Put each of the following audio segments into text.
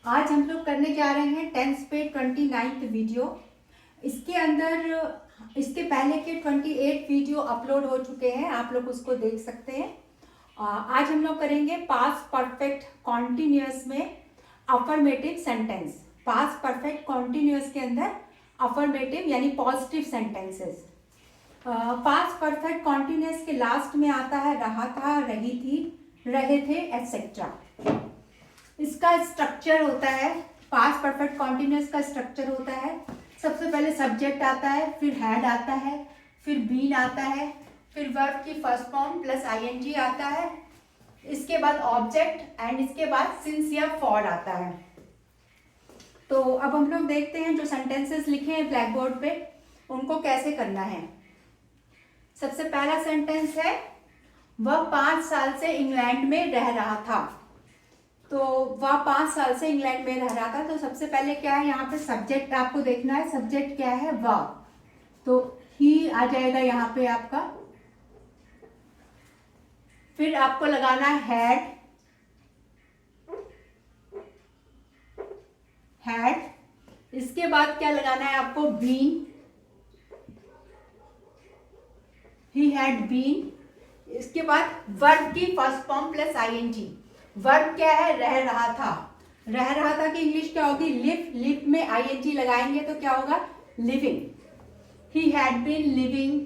आज हम लोग करने जा रहे हैं टेंथ पे 29th वीडियो। इसके अंदर इसके पहले के 28 वीडियो अपलोड हो चुके हैं, आप लोग उसको देख सकते हैं। आज हम लोग करेंगे पास्ट परफेक्ट कॉन्टिन्यूअस में affirmative sentence. Past perfect continuous के अंदर अफर्मेटिव यानी positive sentences. Past perfect continuous के लास्ट में आता है रहा था, रही थी, रहे थे, एटसेट्रा। इसका स्ट्रक्चर होता है, पास्ट परफेक्ट कॉन्टिन्यूअस का स्ट्रक्चर होता है, सबसे पहले सब्जेक्ट आता है, फिर हैड आता है, फिर बीन आता है, फिर वर्ब की फर्स्ट फॉर्म प्लस आईएनजी आता है, इसके बाद ऑब्जेक्ट एंड इसके बाद सिंस या फॉर आता है। तो अब हम लोग देखते हैं जो सेंटेंसेस लिखे हैं ब्लैक बोर्ड पे उनको कैसे करना है। सबसे पहला सेंटेंस है वह 5 साल से इंग्लैंड में रह रहा था। तो वह 5 साल से इंग्लैंड में रह रहा था। तो सबसे पहले क्या है, यहाँ पे सब्जेक्ट आपको देखना है, सब्जेक्ट क्या है, वह। तो ही आ जाएगा यहाँ पे आपका। फिर आपको लगाना है हैड। इसके बाद क्या लगाना है आपको, बीन, ही हैड बीन। इसके बाद वर्ब की first form plus ING. Verb क्या है, रह रहा था। रह रहा था की इंग्लिश क्या होगी, लिव। लिव में आईएनजी लगाएंगे तो क्या होगा, living. He had been living,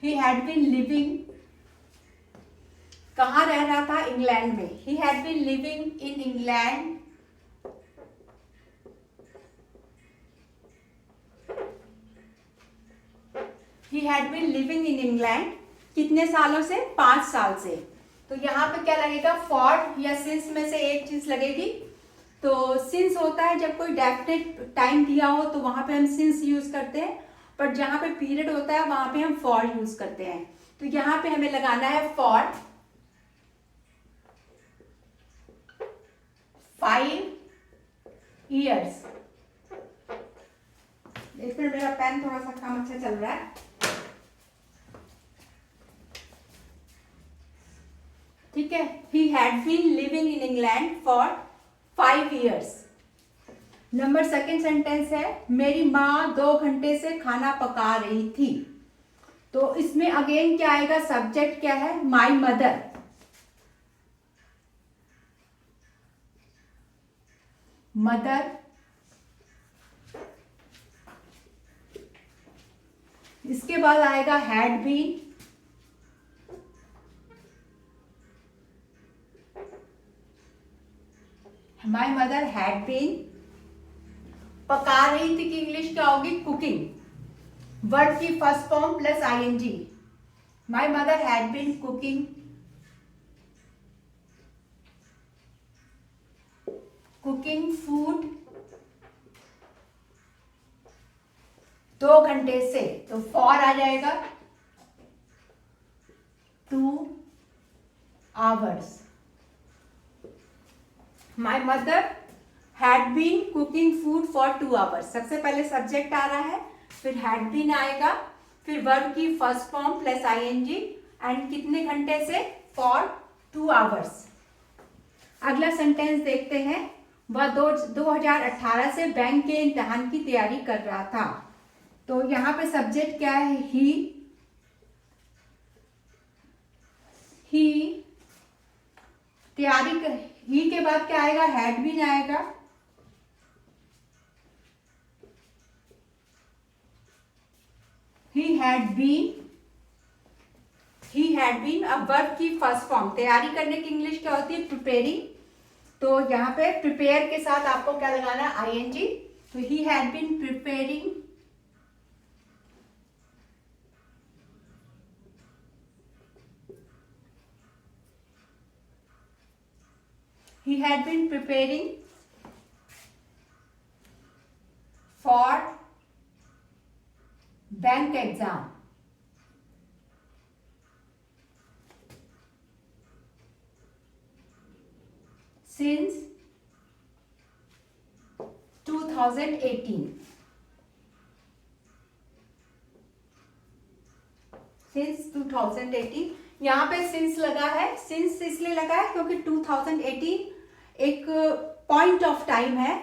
he had been living. कहाँ रह रहा था, इंग्लैंड में। He had been living in England, he had been living in England. कितने सालों से, 5 साल से। तो यहाँ पे क्या लगेगा, फॉर या सिंस में से एक चीज लगेगी। तो सिंस होता है जब कोई डेफिनेट टाइम दिया हो तो वहां पे हम सिंस यूज करते हैं, पर जहां पे पीरियड होता है वहां पे हम फॉर यूज करते हैं। तो यहाँ पे हमें लगाना है फॉर 5 years। एक मिनट, मेरा पेन थोड़ा सा काम अच्छा चल रहा है। ठीक है, he had been living in England for 5 years। Number second sentence है मेरी माँ 2 घंटे से खाना पका रही थी। तो इसमें अगेन क्या आएगा, सब्जेक्ट क्या है, माई मदर। मदर, इसके बाद आएगा had been, my mother had been. पका रही थी की इंग्लिश क्या होगी, कुकिंग। वर्ब की first form plus ING. My mother had been cooking, cooking food 2 घंटे से। तो फॉर आ जाएगा 2 hours। My mother had been cooking food for 2 hours। सबसे पहले सब्जेक्ट आ रहा है, फिर हैड बीन आएगा, फिर वर्ब की first form plus ING and कितने घंटे से, फॉर 2 hours। अगला सेंटेंस देखते हैं वह 2018 से बैंक के इम्तिहान की तैयारी कर रहा था। तो यहाँ पे सब्जेक्ट क्या है, ही तैयारी ही के बाद क्या आएगा, हैड बीन आएगा। He had been. अब वर्ब की फर्स्ट फॉर्म, तैयारी करने की इंग्लिश क्या होती है, प्रिपेयरिंग। तो यहाँ पे प्रिपेयर के साथ आपको क्या लगाना है, आईएनजी। तो he had been preparing, he had been preparing for bank exam। since 2018। since 2018 यहाँ पे सिंस लगा है, सिंस इसलिए लगा है क्योंकि 2018 एक पॉइंट ऑफ टाइम है,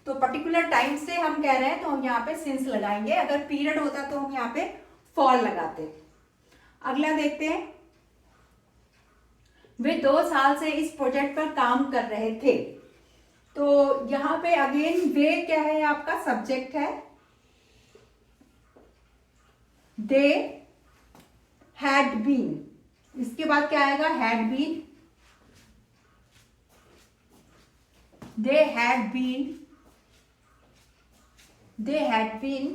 तो पर्टिकुलर टाइम से हम कह रहे हैं तो हम यहाँ पे सिंस लगाएंगे। अगर पीरियड होता तो हम यहाँ पे फॉर लगाते। अगला देखते हैं, वे 2 साल से इस प्रोजेक्ट पर काम कर रहे थे। तो यहाँ पे अगेन वे क्या है, आपका सब्जेक्ट है, दे हैड बीन, इसके बाद क्या आएगा, had been, they had been, they had been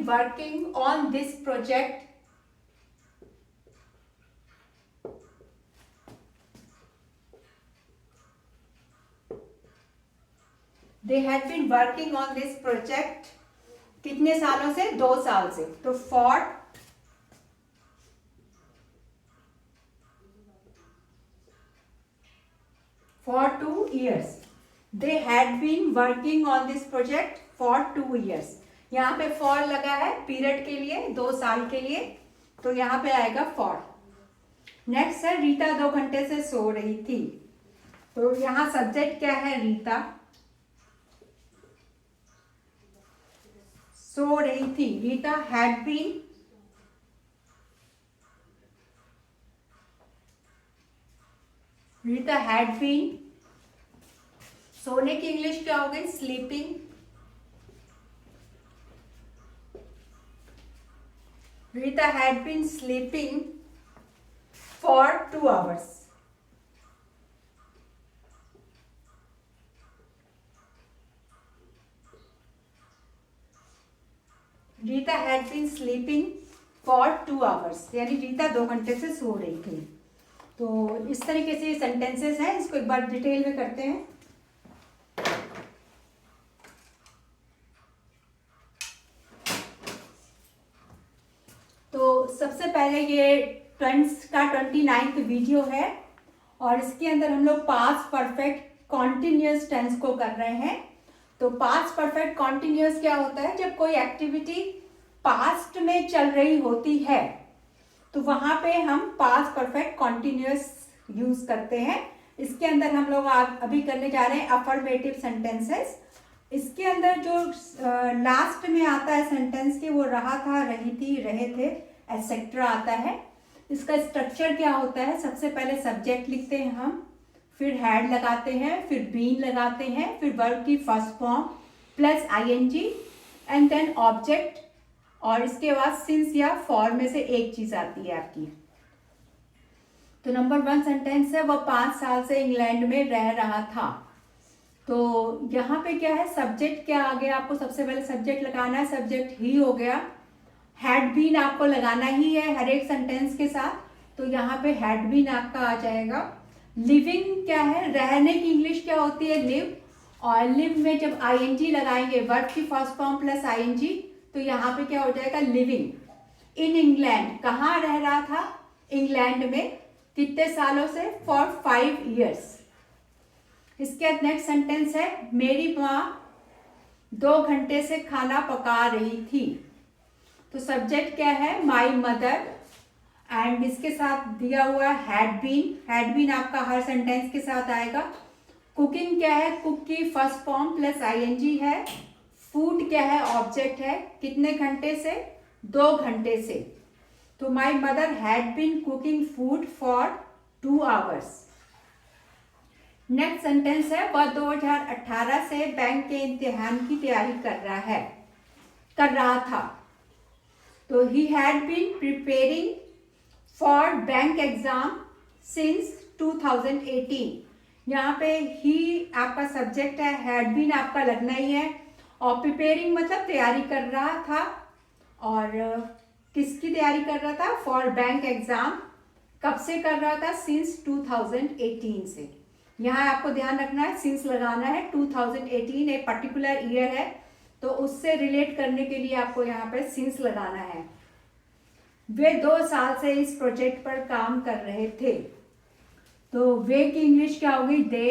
working on this project कितने सालों से, 2 साल से, तो for 2 years, they had been working on this project for 2 years। यहाँ पे for लगा है पीरियड के लिए, 2 साल के लिए, तो यहाँ पे आएगा for। नेक्स्ट है, रीता 2 घंटे से सो रही थी। तो यहाँ सब्जेक्ट क्या है, रीता सो रही थी, रीता हैड बीन सोने की इंग्लिश क्या हो गई, sleeping. Rita had been sleeping for 2 hours। Rita had been sleeping for 2 hours, यानी रीता 2 घंटे से सो रही थी। तो इस तरीके से सेंटेंसेस हैं, इसको एक बार डिटेल में करते हैं। तो सबसे पहले ये ट्वेंट्स का 29th वीडियो है और इसके अंदर हम लोग पास्ट परफेक्ट कॉन्टिन्यूअस टेंस को कर रहे हैं। तो पास्ट परफेक्ट कॉन्टिन्यूअस क्या होता है, जब कोई एक्टिविटी पास्ट में चल रही होती है तो वहां पे हम पास्ट परफेक्ट कॉन्टिन्यूअस यूज करते हैं। इसके अंदर हम लोग अभी करने जा रहे हैं अफर्मेटिव सेंटेंसेस। इसके अंदर जो लास्ट में आता है सेंटेंस के, वो रहा था, रही थी, रहे थे, एटसेट्रा आता है। इसका स्ट्रक्चर क्या होता है, सबसे पहले सब्जेक्ट लिखते हैं हम, फिर हैड लगाते हैं, फिर बीन लगाते हैं, फिर वर्ब की first form plus ING and then object, और इसके बाद सिंस या फॉर में से एक चीज आती है आपकी। तो नंबर 1 सेंटेंस है, वह 5 साल से इंग्लैंड में रह रहा था। तो यहाँ पे क्या है, सब्जेक्ट क्या आ गया, आपको सबसे पहले सब्जेक्ट लगाना है, सब्जेक्ट ही हो गया। हैड बीन आपको लगाना ही है हर एक सेंटेंस के साथ, तो यहाँ पे हैड बीन आपका आ जाएगा। लिविंग क्या है, रहने की इंग्लिश क्या होती है, लिव, और लिव में जब आईएनजी लगाएंगे, वर्ब की फर्स्ट फॉर्म प्लस आईएनजी, तो यहाँ पे क्या हो जाएगा, लिविंग इन इंग्लैंड, कहाँ रह रहा था, इंग्लैंड में, कितने सालों से, फॉर 5 years। इसके बाद नेक्स्ट सेंटेंस है, मेरी माँ 2 घंटे से खाना पका रही थी। तो सब्जेक्ट क्या है, माई मदर, एंड इसके साथ दिया हुआ हैड बीन। हैड बीन आपका हर सेंटेंस के साथ आएगा। कुकिंग क्या है, कुक की फर्स्ट फॉर्म प्लस आईएनजी है। फूड क्या है, ऑब्जेक्ट है, कितने घंटे से, 2 घंटे से। तो my mother had been cooking food for 2 hours। Next sentence है, वह 2018 से बैंक के इम्तिहान की तैयारी कर रहा था। तो he had been preparing for bank exam since 2018। यहाँ पे ही आपका सब्जेक्ट है, हैड बीन आपका लगना ही है, और प्रिपेयरिंग मतलब तैयारी कर रहा था। और किसकी तैयारी कर रहा था, फॉर बैंक एग्जाम। कब से कर रहा था, सिंस 2018 से। यहाँ आपको ध्यान रखना है, सिंस लगाना है। 2018 एक पर्टिकुलर ईयर है, तो उससे रिलेट करने के लिए आपको यहाँ पे सिंस लगाना है। वे 2 साल से इस प्रोजेक्ट पर काम कर रहे थे। तो वे की इंग्लिश क्या होगी? दे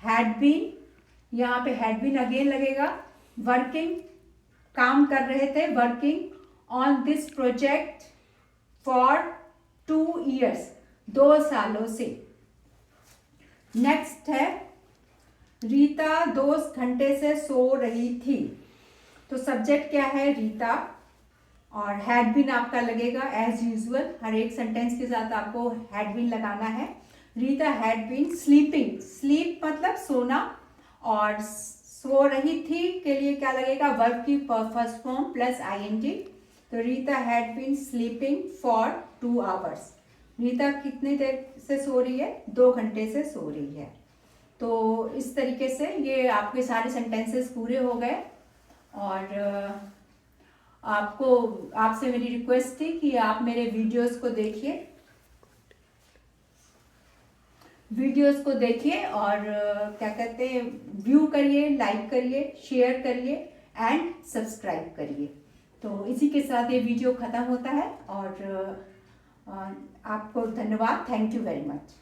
हैड बीन, यहाँ पे हैड बीन अगेन लगेगा। वर्किंग, काम कर रहे थे, working on this project for 2 years, 2 सालों से। नेक्स्ट है रीता 2 घंटे से सो रही थी। तो सब्जेक्ट क्या है? रीता, और हैड बीन आपका लगेगा एज यूजुअल, हर एक सेंटेंस के साथ आपको हैड बीन लगाना है। Rita had been sleeping, sleep मतलब सोना, और सो रही थी के लिए क्या लगेगा? वर्ब की फर्स्ट फॉर्म प्लस आईएनजी। तो Rita had been sleeping for 2 hours। Rita कितनी देर से सो रही है? 2 घंटे से सो रही है। तो इस तरीके से ये आपके सारे सेंटेंसेस पूरे हो गए। और आपसे मेरी रिक्वेस्ट थी कि आप मेरे वीडियोस को देखिए और क्या कहते हैं, व्यू करिए, लाइक करिए, शेयर करिए एंड सब्सक्राइब करिए। तो इसी के साथ ये वीडियो ख़त्म होता है और आपको धन्यवाद। Thank you very much.